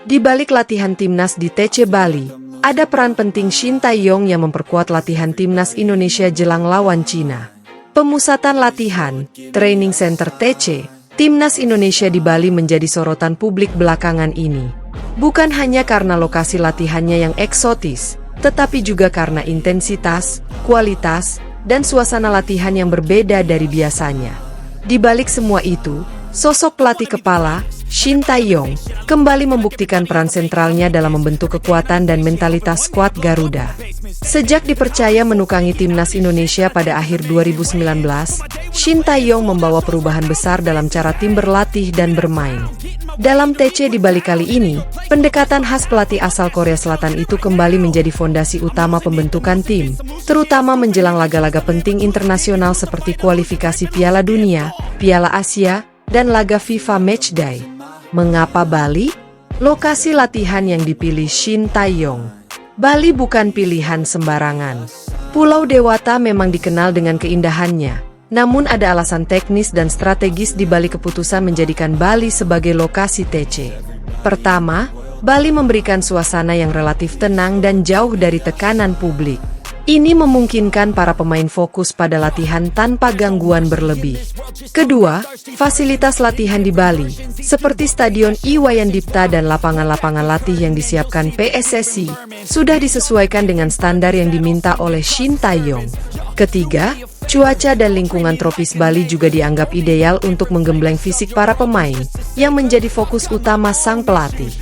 Di balik latihan timnas di TC Bali, ada peran penting Shin Tae-yong yang memperkuat latihan timnas Indonesia jelang lawan Cina. Pemusatan latihan, Training Center TC, timnas Indonesia di Bali menjadi sorotan publik belakangan ini. Bukan hanya karena lokasi latihannya yang eksotis, tetapi juga karena intensitas, kualitas, dan suasana latihan yang berbeda dari biasanya. Di balik semua itu, sosok pelatih kepala, Shin Tae-yong, kembali membuktikan peran sentralnya dalam membentuk kekuatan dan mentalitas skuad Garuda. Sejak dipercaya menukangi timnas Indonesia pada akhir 2019, Shin Tae-yong membawa perubahan besar dalam cara tim berlatih dan bermain. Dalam TC di Bali kali ini, pendekatan khas pelatih asal Korea Selatan itu kembali menjadi fondasi utama pembentukan tim, terutama menjelang laga-laga penting internasional seperti kualifikasi Piala Dunia, Piala Asia, dan laga FIFA Matchday. Mengapa Bali? Lokasi latihan yang dipilih Shin Tae-yong. Bali bukan pilihan sembarangan. Pulau Dewata memang dikenal dengan keindahannya, namun ada alasan teknis dan strategis di balik keputusan menjadikan Bali sebagai lokasi TC. Pertama, Bali memberikan suasana yang relatif tenang dan jauh dari tekanan publik. Ini memungkinkan para pemain fokus pada latihan tanpa gangguan berlebih. Kedua, fasilitas latihan di Bali, seperti Stadion Iwayan Dipta dan lapangan-lapangan latih yang disiapkan PSSI, sudah disesuaikan dengan standar yang diminta oleh Shin Tae-yong. Ketiga, cuaca dan lingkungan tropis Bali juga dianggap ideal untuk menggembleng fisik para pemain, yang menjadi fokus utama sang pelatih.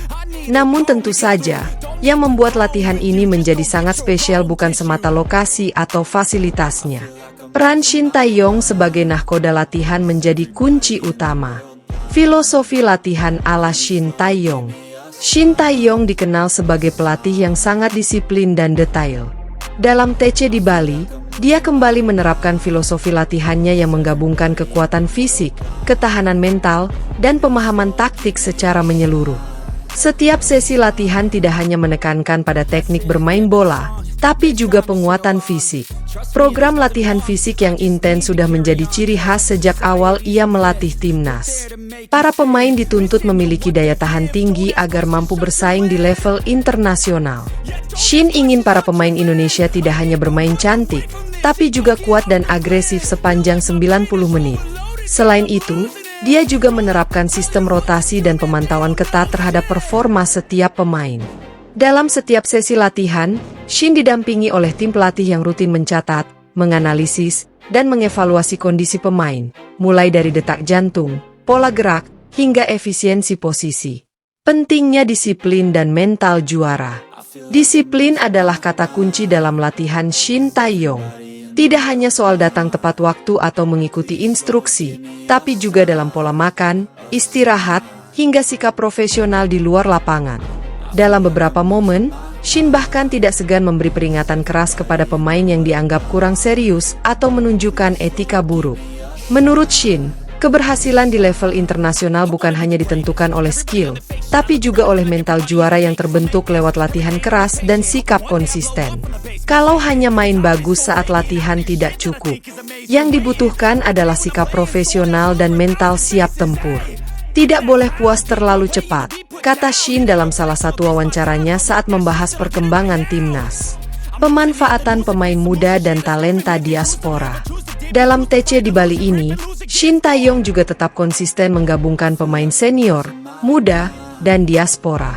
Namun tentu saja, yang membuat latihan ini menjadi sangat spesial bukan semata lokasi atau fasilitasnya. Peran Shin Tae-yong sebagai nahkoda latihan menjadi kunci utama. Filosofi latihan ala Shin Tae-yong. Shin Tae-yong dikenal sebagai pelatih yang sangat disiplin dan detail. Dalam TC di Bali, dia kembali menerapkan filosofi latihannya yang menggabungkan kekuatan fisik, ketahanan mental, dan pemahaman taktik secara menyeluruh. Setiap sesi latihan tidak hanya menekankan pada teknik bermain bola, tapi juga penguatan fisik. Program latihan fisik yang intens sudah menjadi ciri khas sejak awal ia melatih timnas. Para pemain dituntut memiliki daya tahan tinggi agar mampu bersaing di level internasional. Shin ingin para pemain Indonesia tidak hanya bermain cantik, tapi juga kuat dan agresif sepanjang 90 menit. Selain itu, dia juga menerapkan sistem rotasi dan pemantauan ketat terhadap performa setiap pemain. Dalam setiap sesi latihan, Shin didampingi oleh tim pelatih yang rutin mencatat, menganalisis, dan mengevaluasi kondisi pemain, mulai dari detak jantung, pola gerak, hingga efisiensi posisi. Pentingnya disiplin dan mental juara. Disiplin adalah kata kunci dalam latihan Shin Tae-yong. Tidak hanya soal datang tepat waktu atau mengikuti instruksi, tapi juga dalam pola makan, istirahat, hingga sikap profesional di luar lapangan. Dalam beberapa momen, Shin bahkan tidak segan memberi peringatan keras kepada pemain yang dianggap kurang serius atau menunjukkan etika buruk. Menurut Shin, keberhasilan di level internasional bukan hanya ditentukan oleh skill, tapi juga oleh mental juara yang terbentuk lewat latihan keras dan sikap konsisten. Kalau hanya main bagus saat latihan tidak cukup. Yang dibutuhkan adalah sikap profesional dan mental siap tempur. Tidak boleh puas terlalu cepat, kata Shin dalam salah satu wawancaranya saat membahas perkembangan timnas. Pemanfaatan pemain muda dan talenta diaspora. Dalam TC di Bali ini, Shin Tae-yong juga tetap konsisten menggabungkan pemain senior, muda, dan diaspora.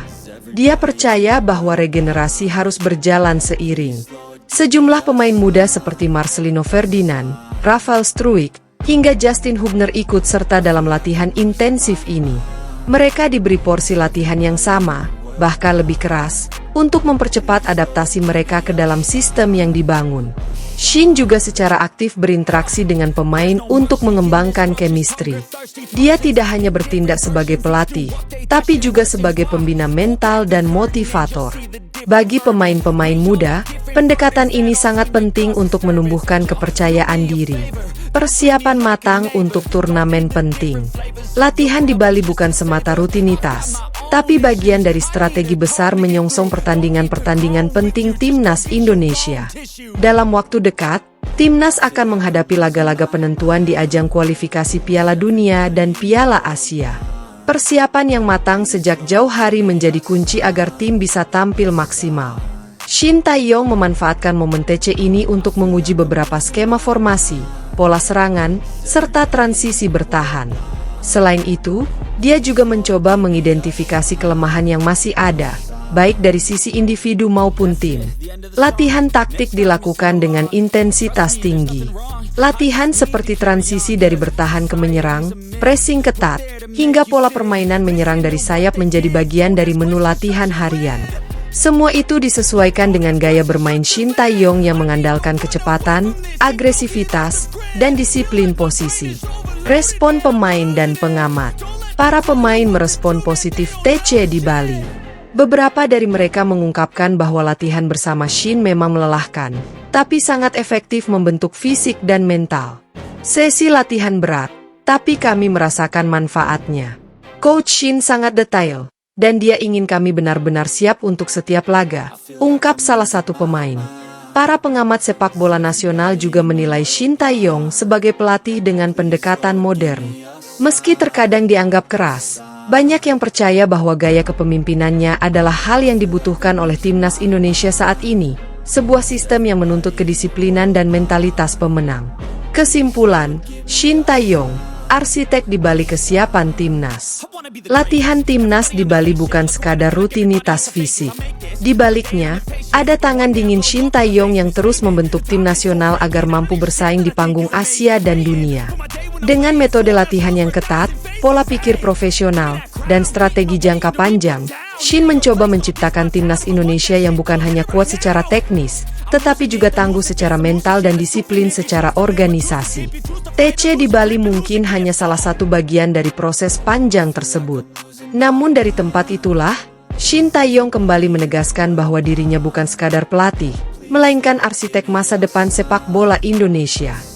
Dia percaya bahwa regenerasi harus berjalan seiring. Sejumlah pemain muda seperti Marcelino Ferdinand, Rafael Struijk, hingga Justin Hubner ikut serta dalam latihan intensif ini. Mereka diberi porsi latihan yang sama, bahkan lebih keras, untuk mempercepat adaptasi mereka ke dalam sistem yang dibangun. Shin juga secara aktif berinteraksi dengan pemain untuk mengembangkan chemistry. Dia tidak hanya bertindak sebagai pelatih, tapi juga sebagai pembina mental dan motivator. Bagi pemain-pemain muda, pendekatan ini sangat penting untuk menumbuhkan kepercayaan diri. Persiapan matang untuk turnamen penting. Latihan di Bali bukan semata rutinitas, tapi bagian dari strategi besar menyongsong pertandingan-pertandingan penting timnas Indonesia. Dalam waktu dekat, timnas akan menghadapi laga-laga penentuan di ajang kualifikasi Piala Dunia dan Piala Asia. Persiapan yang matang sejak jauh hari menjadi kunci agar tim bisa tampil maksimal. Shin Tae-yong memanfaatkan momen TC ini untuk menguji beberapa skema formasi, pola serangan, serta transisi bertahan. Selain itu, dia juga mencoba mengidentifikasi kelemahan yang masih ada, baik dari sisi individu maupun tim. Latihan taktik dilakukan dengan intensitas tinggi. Latihan seperti transisi dari bertahan ke menyerang, pressing ketat, hingga pola permainan menyerang dari sayap menjadi bagian dari menu latihan harian. Semua itu disesuaikan dengan gaya bermain Shin Tae-yong yang mengandalkan kecepatan, agresivitas, dan disiplin posisi. Respon pemain dan pengamat. Para pemain merespon positif TC di Bali. Beberapa dari mereka mengungkapkan bahwa latihan bersama Shin memang melelahkan, tapi sangat efektif membentuk fisik dan mental. Sesi latihan berat, tapi kami merasakan manfaatnya. Coach Shin sangat detail, dan dia ingin kami benar-benar siap untuk setiap laga, ungkap salah satu pemain. Para pengamat sepak bola nasional juga menilai Shin Tae-yong sebagai pelatih dengan pendekatan modern. Meski terkadang dianggap keras, banyak yang percaya bahwa gaya kepemimpinannya adalah hal yang dibutuhkan oleh timnas Indonesia saat ini, sebuah sistem yang menuntut kedisiplinan dan mentalitas pemenang. Kesimpulan, Shin Tae-yong, arsitek di balik kesiapan timnas. Latihan timnas di Bali bukan sekadar rutinitas fisik. Di baliknya, ada tangan dingin Shin Tae-yong yang terus membentuk tim nasional agar mampu bersaing di panggung Asia dan dunia. Dengan metode latihan yang ketat, pola pikir profesional, dan strategi jangka panjang, Shin mencoba menciptakan timnas Indonesia yang bukan hanya kuat secara teknis, tetapi juga tangguh secara mental dan disiplin secara organisasi. TC di Bali mungkin hanya salah satu bagian dari proses panjang tersebut. Namun dari tempat itulah, Shin Tae-yong kembali menegaskan bahwa dirinya bukan sekadar pelatih, melainkan arsitek masa depan sepak bola Indonesia.